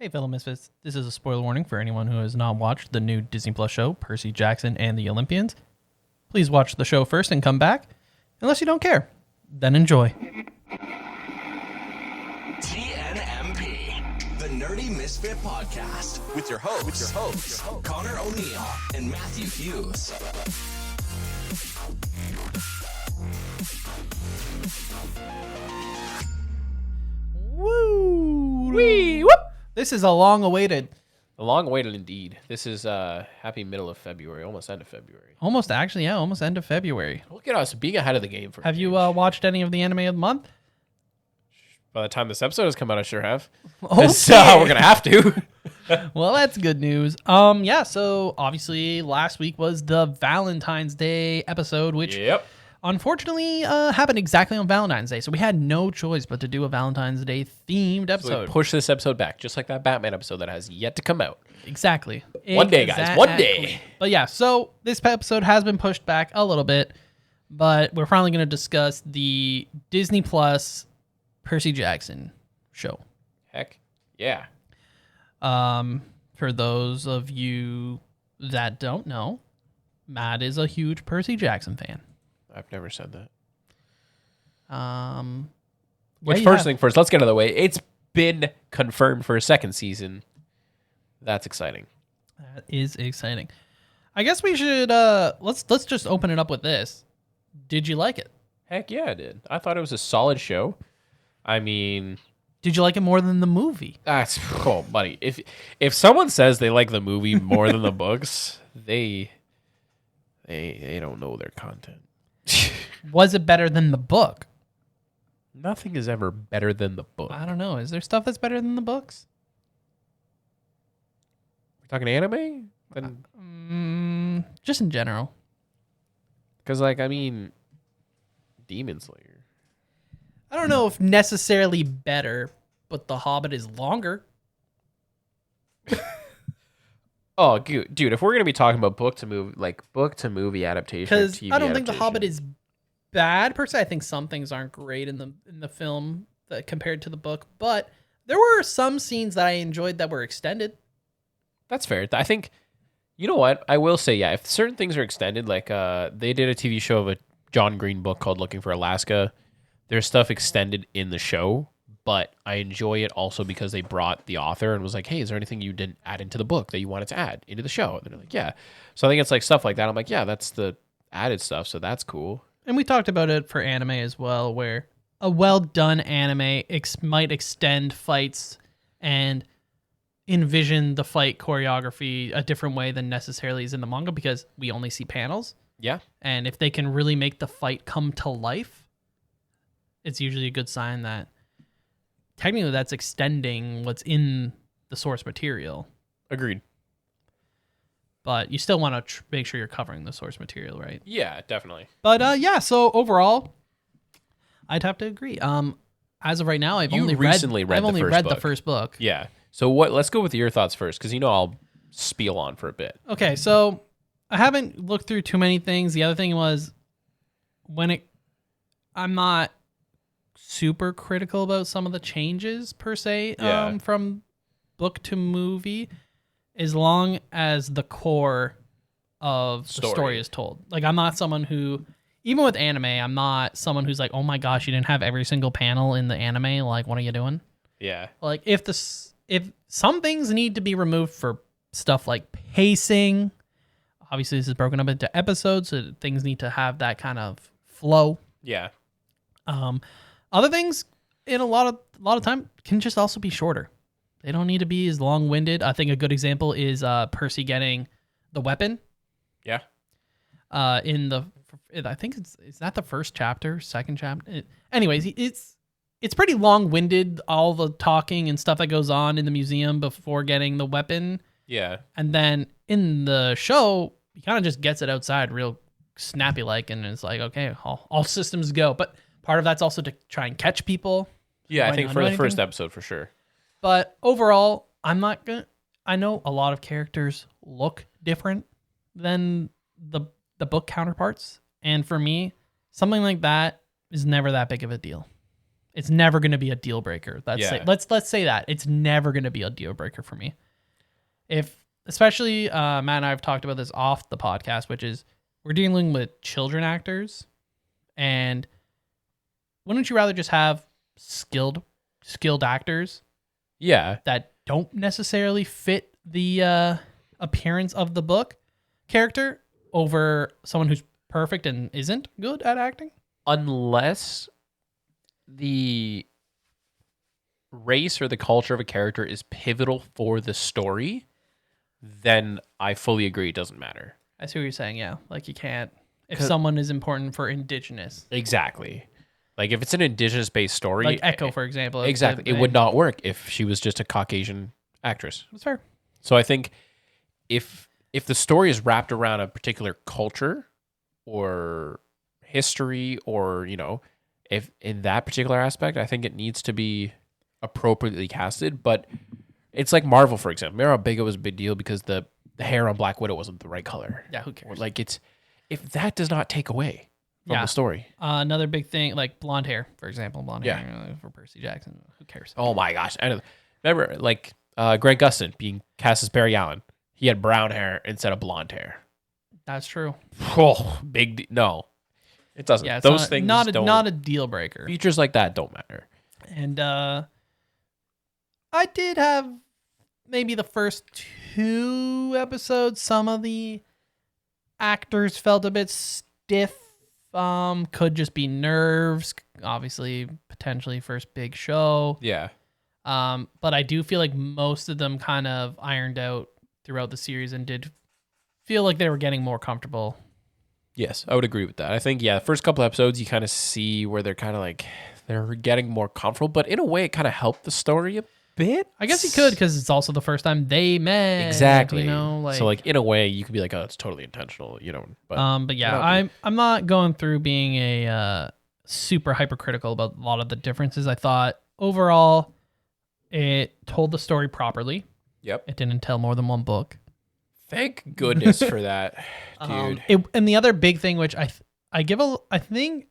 Hey, fellow Misfits. This is a spoiler warning for anyone who has not watched the new Disney Plus show, Percy Jackson and the Olympians. Please watch the show first and come back. Unless you don't care, then enjoy. TNMP, the Nerdy Misfit Podcast, with your hosts, Connor O'Neill and Matthew Hughes. Woo! Wee! Whoop! This is a long-awaited... Long-awaited indeed. This is happy middle of February, almost end of February. Almost end of February. Look at us being ahead of the game. Have you watched any of the anime of the month? By the time this episode has come out, I sure have. Okay. So we're gonna have to. Well, that's good news. So obviously last week was the Valentine's Day episode, which unfortunately happened exactly on Valentine's Day. So we had no choice but to do a Valentine's Day themed episode. So we push this episode back, just like that Batman episode that has yet to come out. Exactly. One day, guys. One day. But yeah, so this episode has been pushed back a little bit, but we're finally going to discuss the Disney Plus Percy Jackson show. Heck yeah. For those of you that don't know, Matt is a huge Percy Jackson fan. I've never said that. First thing first, let's get out of the way. It's been confirmed for a second season. That's exciting. That is exciting. I guess we should let's just open it up with this. Did you like it? Heck yeah, I did. I thought it was a solid show. I mean, did you like it more than the movie? That's cool, buddy. If someone says they like the movie more than the books, they don't know their content. Was it better than the book? Nothing is ever better than the book. I don't know. Is there stuff that's better than the books? We're talking anime? Just in general. Because, Demon Slayer. I don't know if necessarily better, but The Hobbit is longer. Oh, dude! If we're gonna be talking about book to movie adaptation, because I don't think The Hobbit is bad per se. I think some things aren't great in the film compared to the book, but there were some scenes that I enjoyed that were extended. That's fair. I think, you know what? I will say, yeah, if certain things are extended, like they did a TV show of a John Green book called Looking for Alaska. There's stuff extended in the show, but I enjoy it also because they brought the author and was like, hey, is there anything you didn't add into the book that you wanted to add into the show? And they're like, yeah. So I think it's like stuff like that. I'm like, yeah, that's the added stuff, so that's cool. And we talked about it for anime as well, where a well-done anime might extend fights and envision the fight choreography a different way than necessarily is in the manga because we only see panels. Yeah. And if they can really make the fight come to life, it's usually a good sign that technically that's extending what's in the source material. Agreed. But you still want to make sure you're covering the source material, right? Yeah, definitely. But so overall, I'd have to agree. As of right now, I've only read the first book. Yeah. So let's go with your thoughts first, because I'll spiel on for a bit. Okay, so I haven't looked through too many things. The other thing was I'm not super critical about some of the changes per se from book to movie, as long as the core of the story is told. Like, I'm not someone who, even with anime, I'm not someone who's like, oh my gosh, you didn't have every single panel in the anime. Like, what are you doing? Yeah. Like, if some things need to be removed for stuff like pacing, obviously this is broken up into episodes, so things need to have that kind of flow. Yeah. Other things in a lot of time can just also be shorter. They don't need to be as long-winded. I think a good example is Percy getting the weapon. Yeah. I think it's not the first chapter, second chapter. Anyways, it's pretty long-winded, all the talking and stuff that goes on in the museum before getting the weapon. Yeah. And then in the show, he kind of just gets it outside real snappy-like, and it's like, okay, all systems go. But part of that's also to try and catch people. Yeah, I think for the first episode, for sure. But overall, I know a lot of characters look different than the book counterparts. And for me, something like that is never that big of a deal. It's never going to be a deal breaker. Let's say that it's never going to be a deal breaker for me. Especially Matt and I have talked about this off the podcast, which is we're dealing with children actors, and wouldn't you rather just have skilled actors? Yeah. That don't necessarily fit the appearance of the book character over someone who's perfect and isn't good at acting? Unless the race or the culture of a character is pivotal for the story, then I fully agree it doesn't matter. I see what you're saying, yeah. Like you can't, if someone is important for Indigenous. Exactly. Like if it's an Indigenous-based story. Like Echo, for example. Exactly. It would not work if she was just a Caucasian actress. That's fair. So I think if the story is wrapped around a particular culture or history or, if in that particular aspect, I think it needs to be appropriately casted. But it's like Marvel, for example. Remember how big it was a big deal because the hair on Black Widow wasn't the right color. Yeah, who cares? Like if that does not take away from the story. Another big thing, like blonde hair, for example. Blonde hair for Percy Jackson. Who cares? Oh my gosh. I remember like Grant Gustin being cast as Barry Allen. He had brown hair instead of blonde hair. That's true. Oh, no. It doesn't. Yeah, those things not don't. Not a deal breaker. Features like that don't matter. And I did have maybe the first 2 episodes. Some of the actors felt a bit stiff. Could just be nerves. Obviously, potentially first big show. Yeah. But I do feel like most of them kind of ironed out throughout the series and did feel like they were getting more comfortable. Yes, I would agree with that. I think, the first couple episodes, you kind of see where they're kind of like, they're getting more comfortable, but in a way, it kind of helped the story a bit. I guess you could, because it's also the first time they met. Exactly. So, in a way, you could be like, oh, it's totally intentional, But yeah, I'm not going through being a super hypercritical about a lot of the differences. I thought, overall, it told the story properly. Yep. It didn't tell more than one book. Thank goodness for that, dude. And the other big thing, which I think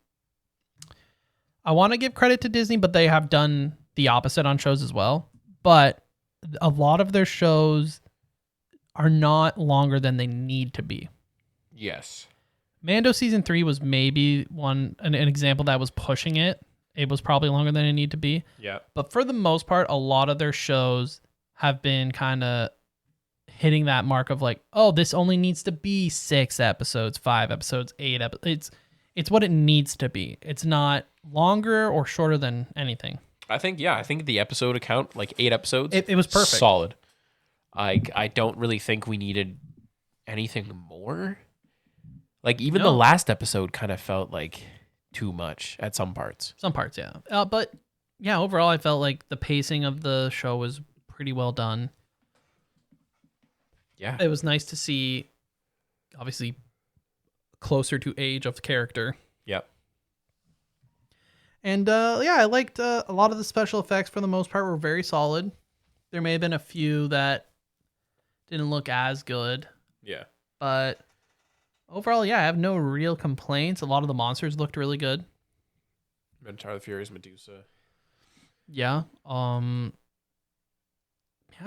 I want to give credit to Disney, but they have done the opposite on shows as well. But a lot of their shows are not longer than they need to be. Yes. Mando season 3 was maybe an example that was pushing it. It was probably longer than it needed to be. Yeah. But for the most part, a lot of their shows have been kind of hitting that mark of like, oh, this only needs to be 6 episodes, 5 episodes, 8 episodes. It's what it needs to be. It's not longer or shorter than anything. I think the episode count, like 8 episodes, it was perfect. Solid. I don't really think we needed anything more. Like even the last episode kind of felt like too much at some parts. Some parts, yeah. But yeah, overall, I felt like the pacing of the show was pretty well done. Yeah. It was nice to see, obviously, closer to age of the character. Yep. And I liked a lot of the special effects for the most part were very solid. There may have been a few that didn't look as good. Yeah. But overall, I have no real complaints. A lot of the monsters looked really good. Mentar the Furious Medusa. Yeah.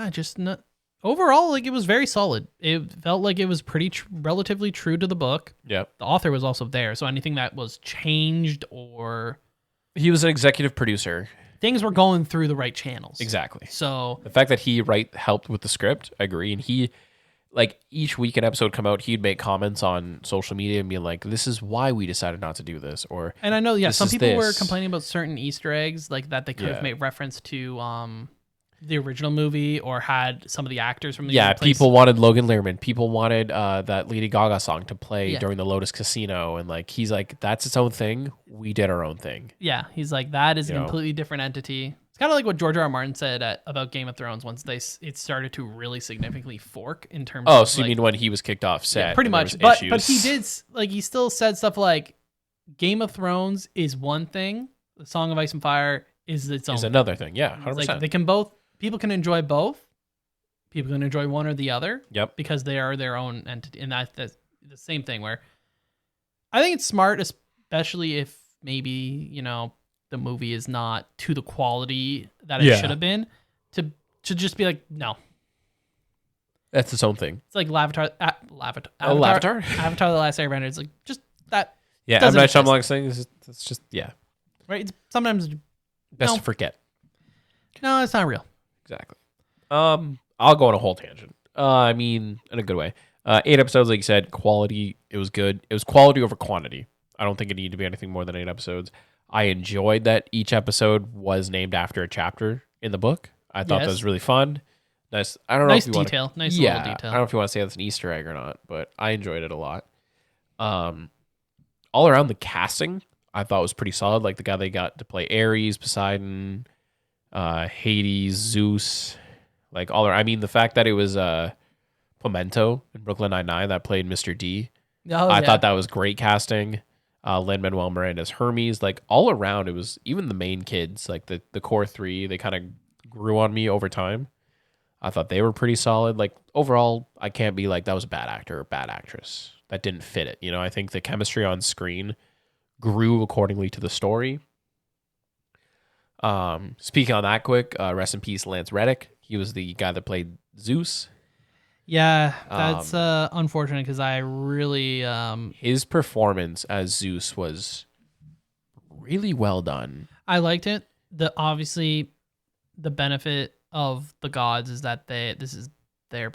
Just not... Overall, like it was very solid. It felt like it was pretty relatively true to the book. Yep. The author was also there, so anything that was changed or he was an executive producer. Things were going through the right channels. Exactly. So the fact that he helped with the script, I agree. And he, like each week an episode come out, he'd make comments on social media and be like, "This is why we decided not to do this." Or and I know, some people were complaining about certain Easter eggs, like that they could have made reference to the original movie or had some of the actors from the people wanted Logan Lerman. People wanted that Lady Gaga song to play during the Lotus Casino, and like he's like, that's its own thing. We did our own thing. Yeah, he's like, that is a completely different entity. It's kind of like what George R. R. Martin said about Game of Thrones once it started to really significantly fork in terms. Oh, so you mean when he was kicked off set? Yeah, pretty much, but he did he still said stuff like Game of Thrones is one thing, the Song of Ice and Fire is its own. Is another thing. Yeah, 100%. Like they can both. People can enjoy both. People can enjoy one or the other. Yep. Because they are their own entity. And that's the same thing where I think it's smart, especially if maybe, the the movie is not to the quality that it should have been, to just be like, no. That's its own thing. It's like Avatar. Avatar? Avatar: The Last Airbender. It's like just that. Yeah, I'm not Shyamalan saying it's just right. It's sometimes best to forget. No, it's not real. Exactly. I'll go on a whole tangent. I mean, in a good way. 8 episodes, like you said, quality. It was good. It was quality over quantity. I don't think it needed to be anything more than 8 episodes. I enjoyed that each episode was named after a chapter in the book. I thought that was really fun. Nice. I don't know if you detail. Want to, nice little detail. I don't know if you want to say that's an Easter egg or not, but I enjoyed it a lot. All around the casting, I thought was pretty solid. Like the guy they got to play Ares, Poseidon, Hades, Zeus, like all around. I mean, the fact that it was Pimento in Brooklyn Nine-Nine that played Mr. D. I thought that was great casting. Lin-Manuel Miranda's Hermes, like all around, it was even the main kids, like the core 3, they kind of grew on me over time. I thought they were pretty solid. Like overall, I can't be like that was a bad actor or bad actress. That didn't fit it. You know, I think the chemistry on screen grew accordingly to the story. Speaking on that quick, rest in peace, Lance Reddick. He was the guy that played Zeus. Yeah, that's unfortunate because I really his performance as Zeus was really well done. I liked it. Obviously the benefit of the gods is that this is their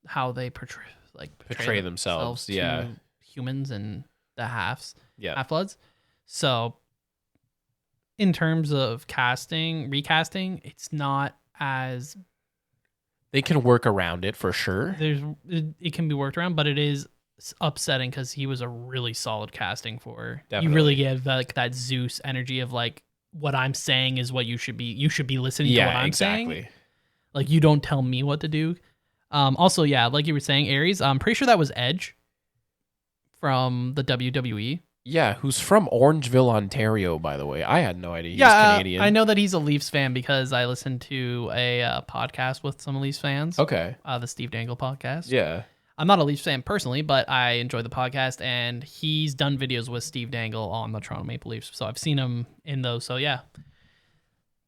how they portray themselves to humans and the half-bloods. So in terms of recasting, it's not as they can work around it for sure. It can be worked around, but it is upsetting because he was a really solid casting for. Definitely. You really get like that Zeus energy of like what I'm saying is what you should be. You should be listening to what I'm saying. Like you don't tell me what to do. Also, yeah, like you were saying, Ares. I'm pretty sure that was Edge from the WWE. Yeah, who's from Orangeville, Ontario, by the way. I had no idea he was Canadian. I know that he's a Leafs fan because I listened to a podcast with some Leafs fans. Okay. The Steve Dangle podcast. Yeah. I'm not a Leafs fan personally, but I enjoy the podcast, and he's done videos with Steve Dangle on the Toronto Maple Leafs, so I've seen him in those, so yeah.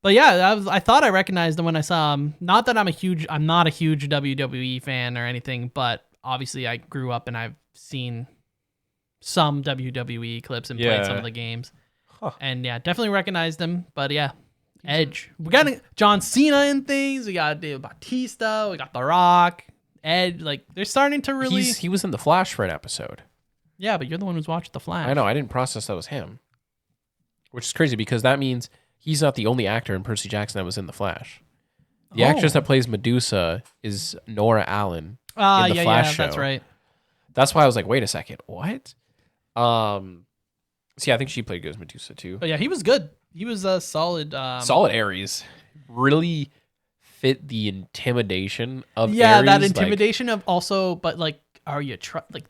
But yeah, I thought I recognized him when I saw him. Not that I'm not a huge WWE fan or anything, but obviously I grew up and I've seen some WWE clips and played some of the games. And yeah, definitely recognized him. But yeah, Edge. We got John Cena and things. We got Batista. We got The Rock. Edge. Like they're starting to really. He was in The Flash for an episode. Yeah, but you're the one who's watched The Flash. I know. I didn't process that was him, which is crazy because that means he's not the only actor in Percy Jackson that was in The Flash. The actress that plays Medusa is Nora Allen in the Flash show. That's right. That's why I was like, wait a second, what? So yeah, I think she played good as Medusa too. But yeah, he was good. He was a solid. Solid Ares. Really fit the intimidation of Ares. Yeah, that intimidation of also, but like, are you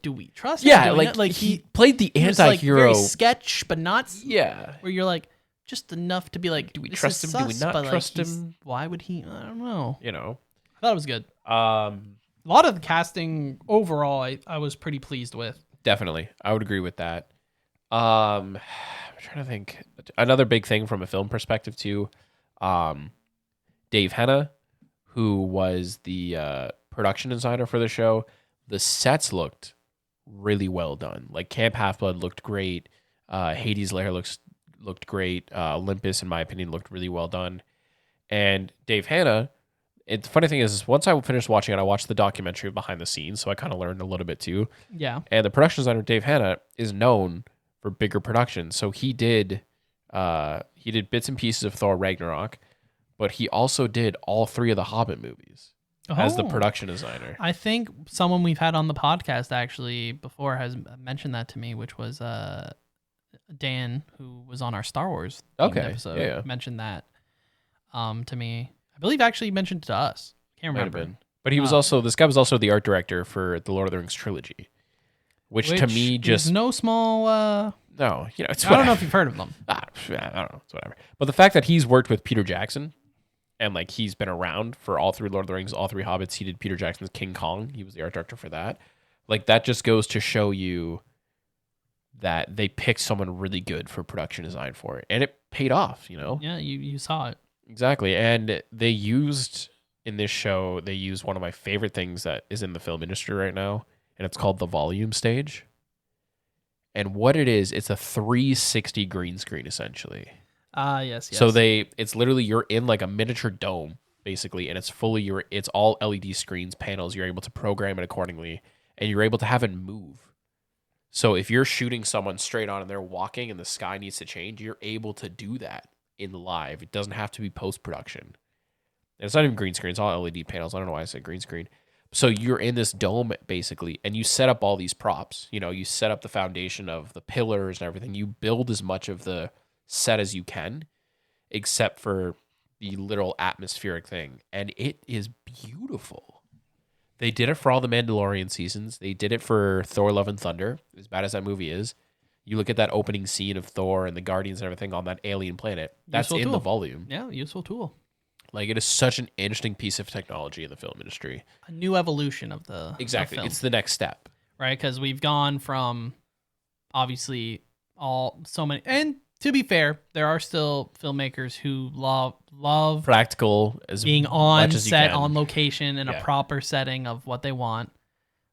do we trust him? Yeah, like he played the anti-hero. Very sketch, but not. Yeah. Where you're like, just enough to be like, do we trust him? Do we not trust him? Why would he? I don't know. You know, I thought it was good. A lot of the casting overall, I was pretty pleased with. Definitely, I would agree with that. I'm trying to think. Another big thing from a film perspective too. Dave Henna, who was the production designer for the show, the sets looked really well done. Like Camp Half-Blood looked great. Hades' Lair looked great. Olympus, in my opinion, looked really well done. And Dave Hanna, the funny thing is once I finished watching it, I watched the documentary behind the scenes, so I kind of learned a little bit too. Yeah. And the production designer, Dave Hanna, is known for bigger productions. So he did bits and pieces of Thor Ragnarok, but he also did all 3 of the Hobbit movies as the production designer. I think someone we've had on the podcast actually before has mentioned that to me, which was Dan, who was on our Star Wars episode, mentioned that to me. I believe actually mentioned it to us. Can't remember. But he was this guy was also the art director for the Lord of the Rings trilogy, which to me just no small. No, you know, it's. I don't know if you've heard of them. I don't know. It's whatever. But the fact that he's worked with Peter Jackson, and like he's been around for all 3 Lord of the Rings, all 3 Hobbits. He did Peter Jackson's King Kong. He was the art director for that. Like that just goes to show you that they picked someone really good for production design for it, and it paid off. Yeah, you saw it. Exactly. And they used in this show, they used one of my favorite things that is in the film industry right now, and it's called the volume stage. And what it is, it's a 360 green screen essentially. Yes. So it's literally, you're in like a miniature dome basically, and it's all LED screens, panels. You're able to program it accordingly, and you're able to have it move. So if you're shooting someone straight on and they're walking and the sky needs to change, you're able to do that in live. It doesn't have to be post-production. And it's not even green screen. It's all LED panels. I don't know why I said green screen. So you're in this dome basically, and you set up all these props. You set up the foundation of the pillars and everything. You build as much of the set as you can, except for the literal atmospheric thing. And it is beautiful. They did it for all the Mandalorian seasons. They did it for Thor Love and Thunder, as bad as that movie is. You look at that opening scene of Thor and the Guardians and everything on that alien planet. That's useful in tool. the volume. Yeah, useful tool. Like, it is such an interesting piece of technology in the film industry. A new evolution of the Exactly. film, It's the next step. right? Because we've gone from obviously so many, and to be fair, there are still filmmakers who love Practical as being on much as you set, can. on location, in Yeah. a proper setting of what they want.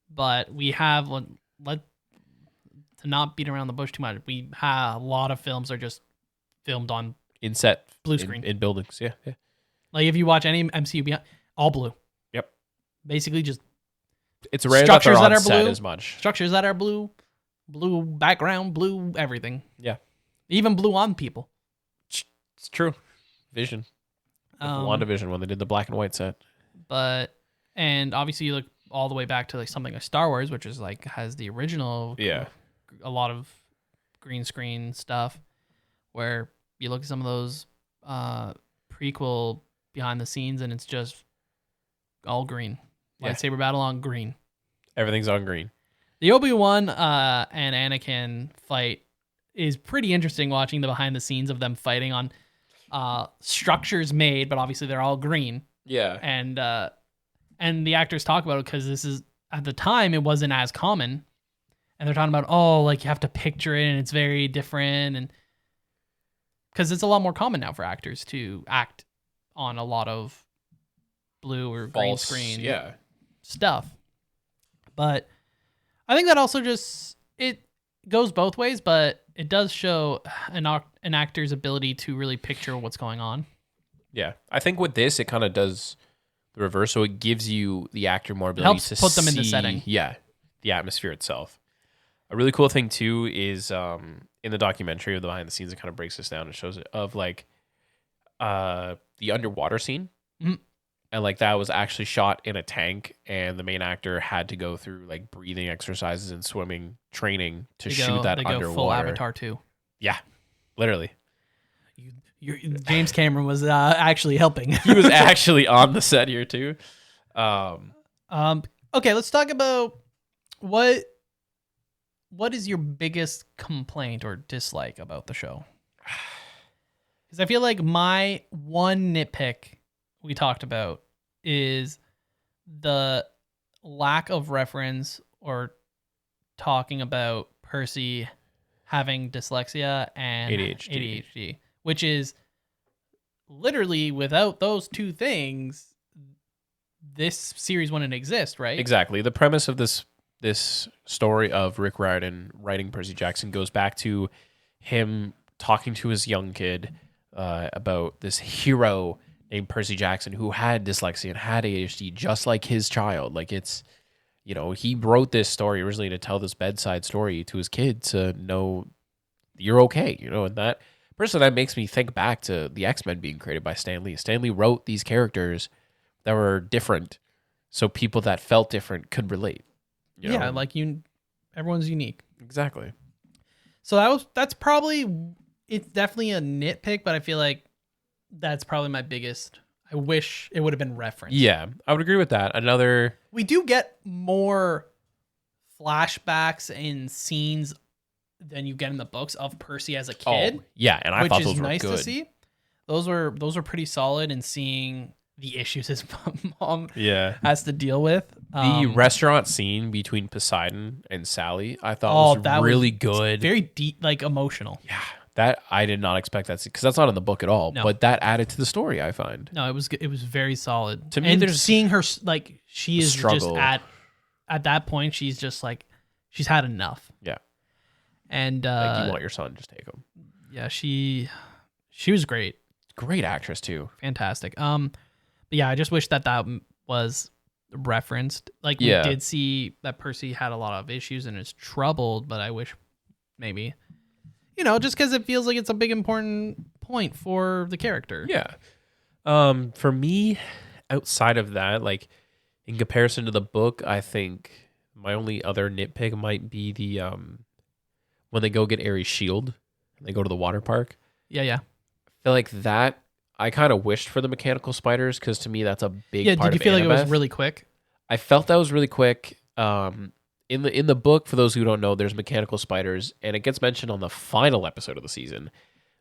But we have to not beat around the bush too much. We have a lot of films are just filmed on In set. blue screen. In buildings. Yeah. Like if you watch any MCU, all blue. Yep. Basically, just It's rare Structures that that they're on are set blue. as much. structures that are blue background, blue everything. Yeah. Even blue on people. It's true. Vision. WandaVision when they did the black and white set. And obviously you look all the way back to like something like Star Wars, which is like has the original, Yeah. a lot of green screen stuff, where you look at some of those prequel behind the scenes and it's just all green. Yeah. Lightsaber battle on green. Everything's on green. The Obi-Wan and Anakin fight is pretty interesting, watching the behind the scenes of them fighting on structures made, but obviously they're all green. Yeah. And the actors talk about it because this is, at the time, it wasn't as common. And they're talking about, like you have to picture it and it's very different. And because it's a lot more common now for actors to act on a lot of blue or green screen stuff. But I think that also just, it goes both ways, but it does show an actor's ability to really picture what's going on. Yeah. I think with this, it kind of does the reverse. So it gives you, the actor, more ability Helps to put them in the see, setting. Yeah. The atmosphere itself. A really cool thing too is in the documentary of the behind the scenes, it kind of breaks this down and shows it of like the underwater scene. Mhm. And like that was actually shot in a tank, and the main actor had to go through like breathing exercises and swimming training to shoot that they underwater. go full Avatar too. Yeah, literally. James Cameron was actually helping. He was actually on the set here too. Okay, let's talk about what is your biggest complaint or dislike about the show? Because I feel like my one nitpick we talked about is the lack of reference or talking about Percy having dyslexia and ADHD, which is literally, without those two things, this series wouldn't exist, right? Exactly. The premise of this story of Rick Riordan writing Percy Jackson goes back to him talking to his young kid about this hero named Percy Jackson who had dyslexia and had ADHD just like his child. Like it's, he wrote this story originally to tell this bedside story to his kid to know you're okay, and that personally, that makes me think back to the X-Men being created by Stan Lee. Stan Lee wrote these characters that were different so people that felt different could relate. Yeah, like everyone's unique. Exactly. So it's definitely a nitpick, but I feel like that's probably my biggest. I wish it would have been referenced. Yeah, I would agree with that. We do get more flashbacks and scenes than you get in the books of Percy as a kid. Oh, yeah, and I thought those were nice good. to see. Those were pretty solid, and seeing the issues his mom Yeah. has to deal with. The restaurant scene between Poseidon and Sally, I thought was really good. Very deep, like emotional. Yeah. That I did not expect that because that's not in the book at all. No. But that added to the story, I find. No, it was very solid. To me, and there's seeing her like she is struggle. just at that point, she's just like she's had enough. Yeah. And like you want your son, just take him. Yeah, she was great. Great actress too. Fantastic. But yeah, I just wish that was referenced. Like we did see that Percy had a lot of issues and is troubled, but I wish maybe, just because it feels like it's a big important point for the character. Yeah. For me, outside of that, like in comparison to the book, I think my only other nitpick might be the when they go get Ares' shield and they go to the water park. Yeah. I feel like that I kind of wished for the mechanical spiders because to me that's a big part of did you feel Annabeth. like it was really quick? I felt that was really quick. In the book, for those who don't know, there's mechanical spiders, and it gets mentioned on the final episode of the season.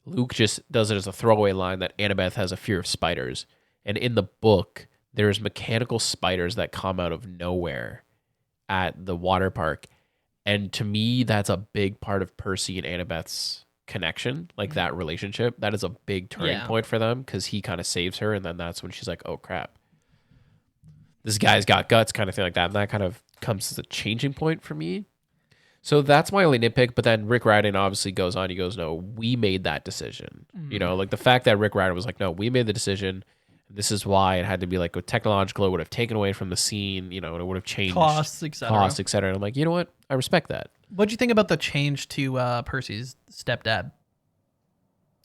Luke just does it as a throwaway line that Annabeth has a fear of spiders. And in the book, there's mechanical spiders that come out of nowhere at the water park. And to me, that's a big part of Percy and Annabeth's connection, like that relationship. That is a big turning point for them because he kind of saves her, and then that's when she's like, oh crap, this guy's got guts, kind of thing like that. And that kind of comes as a changing point for me. So that's my only nitpick. But then Rick Riordan obviously goes on. He goes, no, we made that decision. Like the fact that Rick Riordan was like, no, we made the decision. This is why it had to be like a technological. It would have taken away from the scene. It would have changed Costs, etc. And I'm like, you know what? I respect that. What'd you think about the change to Percy's stepdad,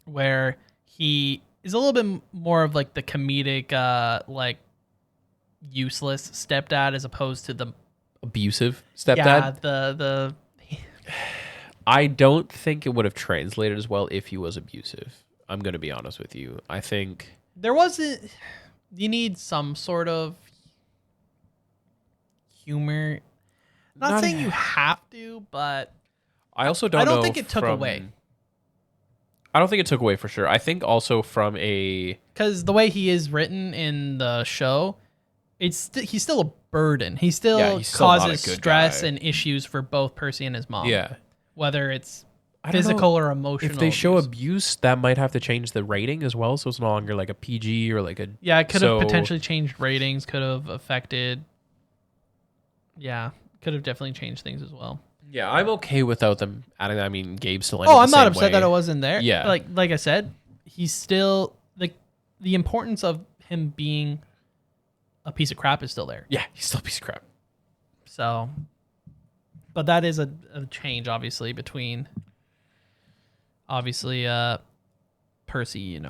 where he is a little bit more of like the comedic, like useless stepdad as opposed to the abusive stepdad? Yeah, the I don't think it would have translated as well if he was abusive. I'm going to be honest with you. I think there wasn't. You need some sort of humor. Not saying you have to, but I also don't. I don't think it took away. I don't think it took away for sure. I think also from because the way he is written in the show, he's still a burden. He still causes stress and issues for both Percy and his mom. Yeah, whether it's physical or emotional. If they show abuse, that might have to change the rating as well. So it's no longer like a PG or like a. Yeah, it could have potentially changed ratings. Could have affected. Yeah, could have definitely changed things as well. Yeah, I'm okay without them adding that. I mean, Gabe still. I'm not upset that it wasn't there. Yeah, like I said, he's still the importance of him being a piece of crap is still there. Yeah, he's still a piece of crap. So, but that is a change, obviously, between Percy.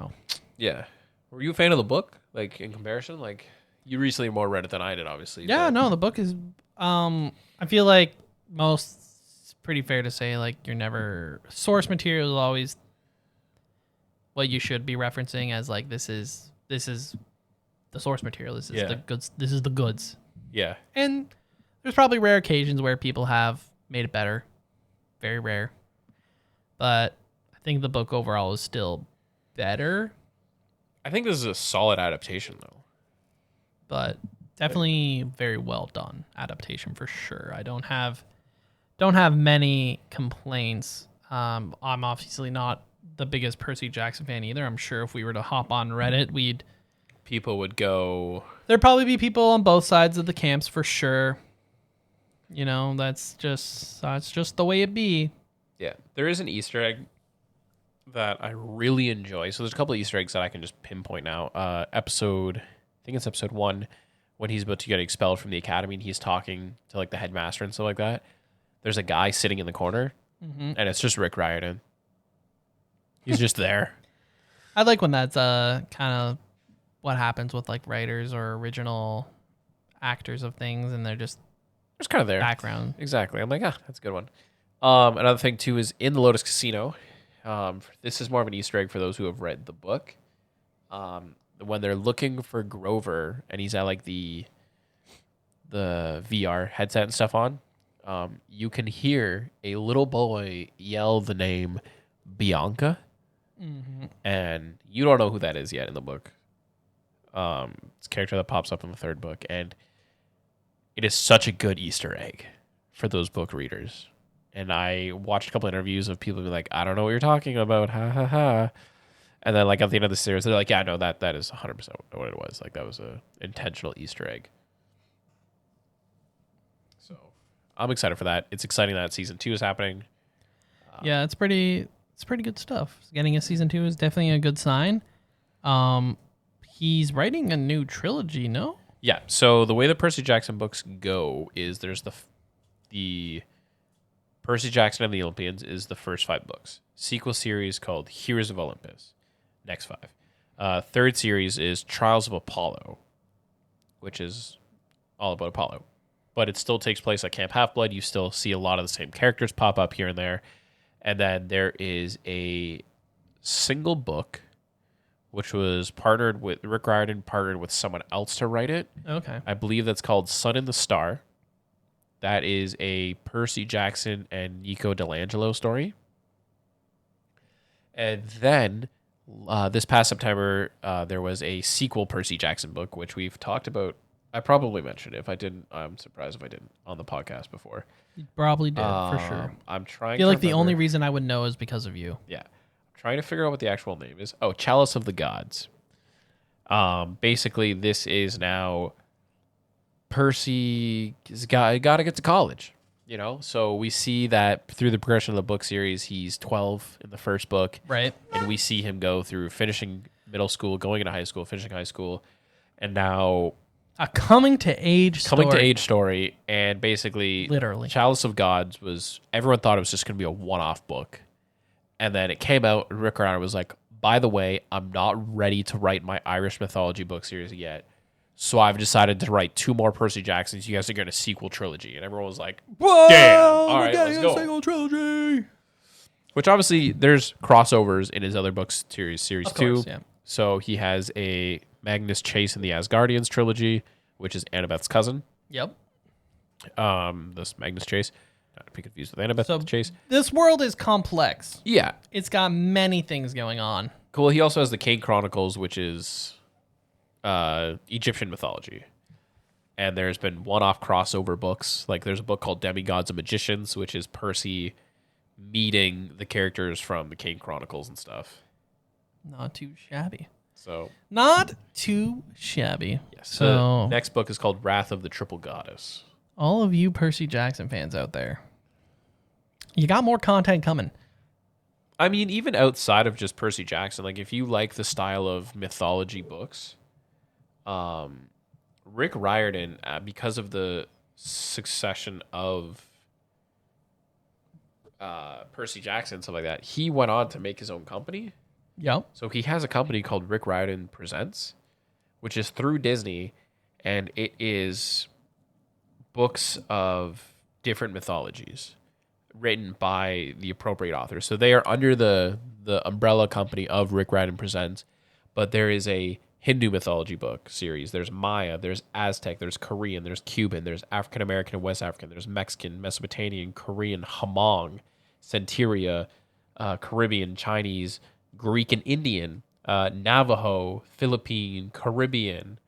Yeah, were you a fan of the book? Like in comparison, like you recently more read it than I did, obviously. Yeah, no, the book is. I feel like it's pretty fair to say like you're never source material is always what you should be referencing as like this is the source material. This is the goods. This is the goods. Yeah, and there's probably rare occasions where people have made it better, very rare. But I think the book overall is still better. I think this is a solid adaptation though. But definitely very well done adaptation for sure. I don't have many complaints. I'm obviously not the biggest Percy Jackson fan either. I'm sure if we were to hop on Reddit, people would go. There'd probably be people on both sides of the camps for sure. That's just the way it be. Yeah, there is an Easter egg that I really enjoy. So there's a couple of Easter eggs that I can just pinpoint now. I think it's episode 1, when he's about to get expelled from the academy and he's talking to like the headmaster and stuff like that. There's a guy sitting in the corner, and it's just Rick Riordan. He's just there. I like when that's kind of what happens with like writers or original actors of things, and they're just kind of there background. Exactly. I'm like, that's a good one. Another thing too is in the Lotus Casino. This is more of an Easter egg for those who have read the book. When they're looking for Grover and he's at like the VR headset and stuff on, you can hear a little boy yell the name Bianca, and you don't know who that is yet in the book. It's a character that pops up in the third book, and it is such a good Easter egg for those book readers. And I watched a couple interviews of people be like, I don't know what you're talking about, ha ha ha. And then like at the end of the series, they're like, yeah, no, that is 100% what it was. Like that was a intentional Easter egg. So I'm excited for that. It's exciting that season 2 is happening. Yeah, it's pretty good stuff. Getting a season 2 is definitely a good sign. He's writing a new trilogy, no? Yeah. So the way the Percy Jackson books go is there's the Percy Jackson and the Olympians is the first 5 books. Sequel series called Heroes of Olympus. Next 5. Third series is Trials of Apollo, which is all about Apollo. But it still takes place at Camp Half-Blood. You still see a lot of the same characters pop up here and there. And then there is a single book, which was partnered with Rick Riordan, partnered with someone else to write it. Okay. I believe that's called Sun in the Star. That is a Percy Jackson and Nico D'Angelo story. And then this past September, there was a sequel Percy Jackson book, which we've talked about. I probably mentioned it. If I didn't, I'm surprised if I didn't on the podcast before. You probably did, for sure. I'm trying I feel to like the remember. only reason I would know is because of you. Yeah. I'm trying to figure out what the actual name is. Oh, Chalice of the Gods. Basically, this is now Percy has got to get to college. You know, so we see that through the progression of the book series, he's 12 in the first book. Right. And we see him go through finishing middle school, going into high school, finishing high school, and now A coming to age story. And basically, Literally. Chalice of Gods was, everyone thought it was just going to be a one-off book. And then it came out, and Rick Riordan was like, by the way, I'm not ready to write my Irish mythology book series yet. So I've decided to write 2 more Percy Jacksons. You guys are getting a sequel trilogy. And everyone was like, Whoa, damn. All right, let's go. Single trilogy. Which obviously there's crossovers in his other books series Of 2. course, yeah. So he has a Magnus Chase and the Asgardians trilogy, which is Annabeth's cousin. Yep. This Magnus Chase. Not to be confused with Annabeth Chase. This world is complex. Yeah. It's got many things going on. Cool. He also has the Kane Chronicles, which is Egyptian mythology. And there's been one-off crossover books. Like there's a book called Demigods and Magicians, which is Percy meeting the characters from the Kane Chronicles and stuff. Not too shabby. So Not too shabby. yes. So The next book is called Wrath of the Triple Goddess. all of you Percy Jackson fans out there, you got more content coming. I mean, even outside of just Percy Jackson, like if you like the style of mythology books, Rick Riordan, because of the succession of Percy Jackson, stuff like that, he went on to make his own company. Yep. So he has a company called Rick Riordan Presents, which is through Disney, and it is books of different mythologies written by the appropriate authors. So they are under the umbrella company of Rick Riordan Presents, but there is a Hindu mythology book series. There's Maya, there's Aztec, there's Korean, there's Cuban, there's African American and West African, there's Mexican, Mesopotamian, Korean, Hmong, Centuria, Caribbean, Chinese, Greek and Indian, Navajo, Philippine, Caribbean.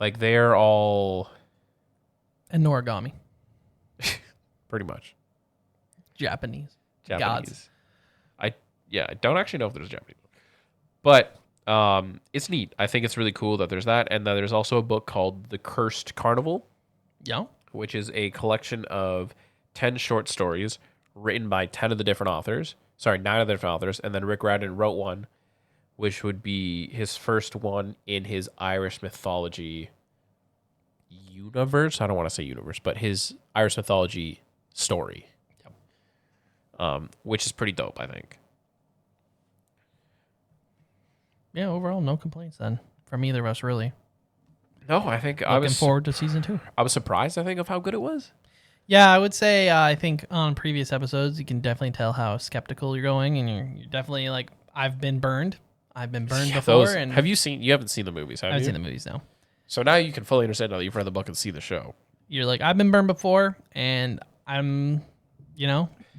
Like they're all And origami. pretty much Japanese. Japanese. I don't actually know if there's Japanese, but it's neat. I think it's really cool that there's that, and then there's also a book called The Cursed Carnival, Yeah. which is a collection of 10 short stories written by 9 of the different authors, and then Rick Riordan wrote one, which would be his first one in his Irish mythology universe. I don't want to say universe, but his Irish mythology story, which is pretty dope, I think. Yeah, overall, no complaints then from either of us, really. No, I think Looking forward to season 2. I was surprised, I think, of how good it was. Yeah, I would say I think on previous episodes, you can definitely tell how skeptical you're going, and you're definitely like, I've been burned. I've been burned before. And Have you seen? You haven't seen the movies, have you? I've seen the movies now. So now you can fully understand now that you've read the book and see the show. You're like, I've been burned before, and I'm,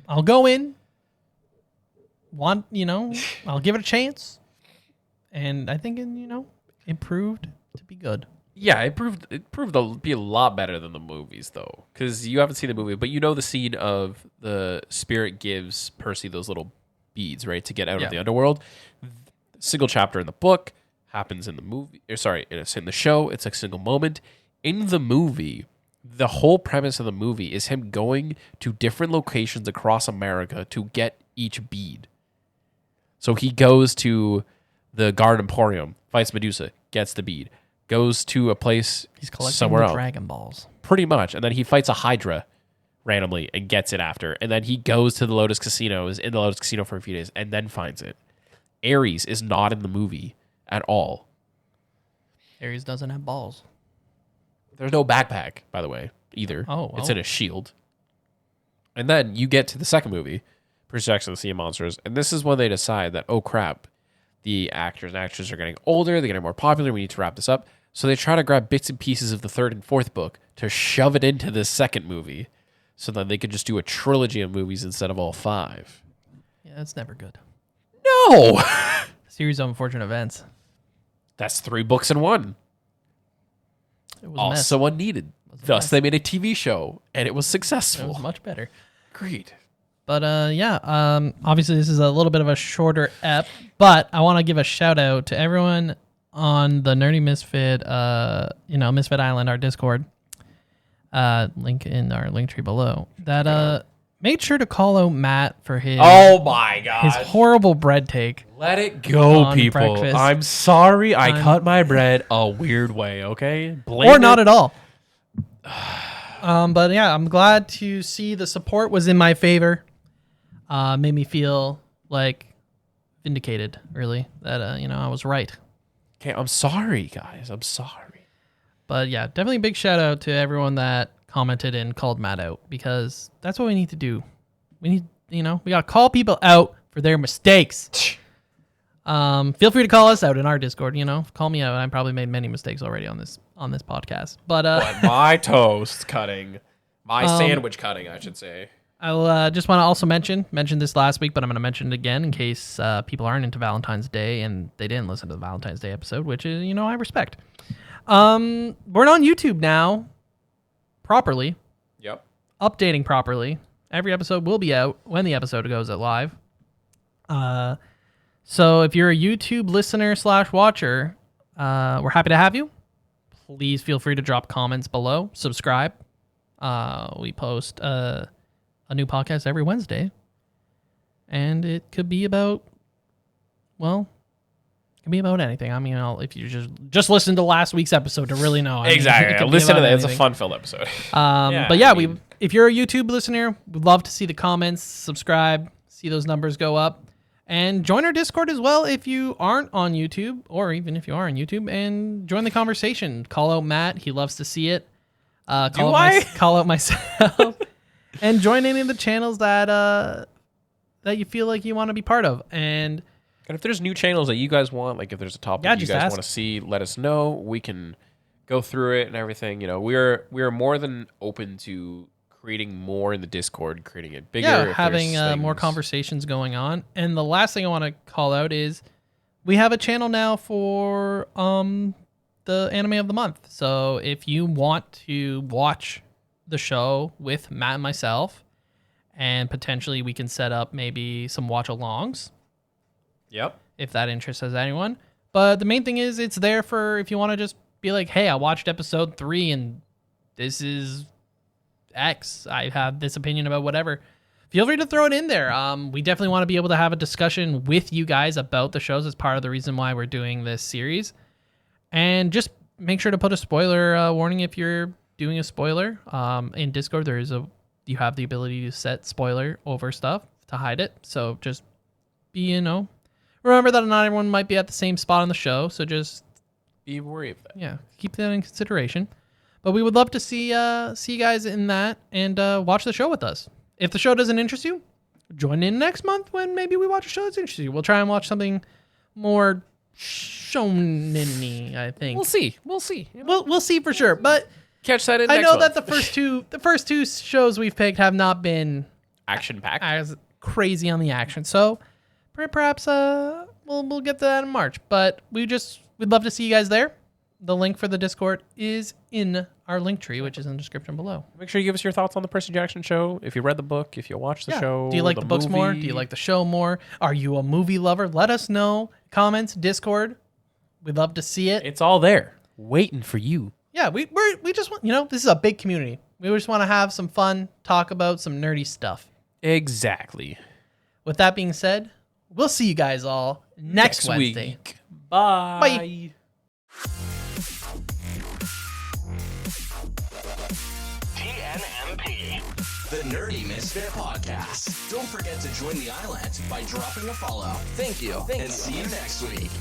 I'll go in. I'll give it a chance. And I think, improved to be good. Yeah, it proved to be a lot better than the movies, though, because you haven't seen the movie, but you know the scene of the spirit gives Percy those little beads, right, to get out of the underworld. Single chapter in the book happens in the movie. It's in the show. It's a single moment in the movie. The whole premise of the movie is him going to different locations across America to get each bead. So he goes to the Guard Emporium, fights Medusa, gets the bead. Goes to a place He's collecting somewhere else. Dragon Balls. Pretty much. And then he fights a Hydra randomly and gets it after. And then he goes to the Lotus Casino, is in the Lotus Casino for a few days, and then finds it. Ares is not in the movie at all. Ares doesn't have balls. There's no backpack, by the way, either. It's in a shield. And then you get to the second movie, Percy Jackson, the Sea of Monsters, and this is when they decide that, oh crap, the actors and actresses are getting older, they're getting more popular, we need to wrap this up. So they try to grab bits and pieces of the third and fourth book to shove it into this second movie so that they could just do a trilogy of movies instead of all 5. Yeah, that's never good. No! Series of unfortunate events. That's 3 books in one. It was Also unneeded. Thus, they made a TV show, and it was successful. It was much better. Great. But obviously this is a little bit of a shorter ep, but I want to give a shout out to everyone on the Nerdy Misfit, Misfit Island, our Discord, link in our link tree below, that made sure to call out Matt for his my God, his horrible bread take. Let it go, on people. breakfast. I'm sorry I cut my bread a weird way, okay? Or not at all. But yeah, I'm glad to see the support was in my favor. Made me feel like vindicated, really, that I was right. Okay, I'm sorry, guys. I'm sorry. But yeah, definitely a big shout out to everyone that commented and called Matt out, because that's what we need to do. We need, we got to call people out for their mistakes. Feel free to call us out in our Discord, call me out. I probably made many mistakes already on this podcast, but my toast cutting, my sandwich cutting, I should say. I'll just want to also mention this last week, but I'm going to mention it again in case people aren't into Valentine's Day and they didn't listen to the Valentine's Day episode, which is, I respect. We're on YouTube now, properly. Yep. Updating properly. Every episode will be out when the episode goes out live. So if you're a YouTube listener / watcher, we're happy to have you. Please feel free to drop comments below. Subscribe. We post a new podcast every Wednesday, and it could be about, anything. I mean, if you just listen to last week's episode to really know. Exactly. Listen to that. It's a fun-filled episode. If you're a YouTube listener, we'd love to see the comments, subscribe, see those numbers go up, and join our Discord as well if you aren't on YouTube, or even if you are on YouTube, and join the conversation. Call out Matt. He loves to see it. Call out myself. And join any of the channels that you feel like you want to be part of. And if there's new channels that you guys want, like if there's a topic you guys want to see, let us know. We can go through it and everything. We're more than open to creating more in the Discord, creating it bigger. Yeah, having more conversations going on. And the last thing I want to call out is we have a channel now for the anime of the month. So if you want to watch the show with Matt and myself, and potentially we can set up maybe some watch alongs. Yep. If that interests anyone. But the main thing is it's there for if you want to just be like, hey, I watched episode 3 and this is X. I have this opinion about whatever. Feel free to throw it in there. We definitely want to be able to have a discussion with you guys about the shows as part of the reason why we're doing this series. And just make sure to put a spoiler warning if you're doing a spoiler. In Discord, you have the ability to set spoiler over stuff to hide it. So just remember that not everyone might be at the same spot on the show. So just be wary of that. Yeah, keep that in consideration. But we would love to see you guys in that and watch the show with us. If the show doesn't interest you, join in next month when maybe we watch a show that's interesting. We'll try and watch something more shonen-y, I think. We'll see. We'll see for sure. But catch that in I next know month. that the first two shows we've picked have not been action-packed, as crazy on the action. So perhaps we'll get to that in March. But we'd love to see you guys there. the link for the Discord is in our link tree, which is in the description below. Make sure you give us your thoughts on the Percy Jackson show. If you read the book, if you watched the show. Do you like the books more? Do you like the show more? Are you a movie lover? Let us know. Comments, Discord. We'd love to see it. It's all there, waiting for you. Yeah, we just want, this is a big community. We just want to have some fun, talk about some nerdy stuff. Exactly. With that being said, we'll see you guys all next Wednesday. Week. Bye. Bye. TNMP, the Nerdy Misfit Podcast. Don't forget to join the island by dropping a follow. Thank you, and see you next week.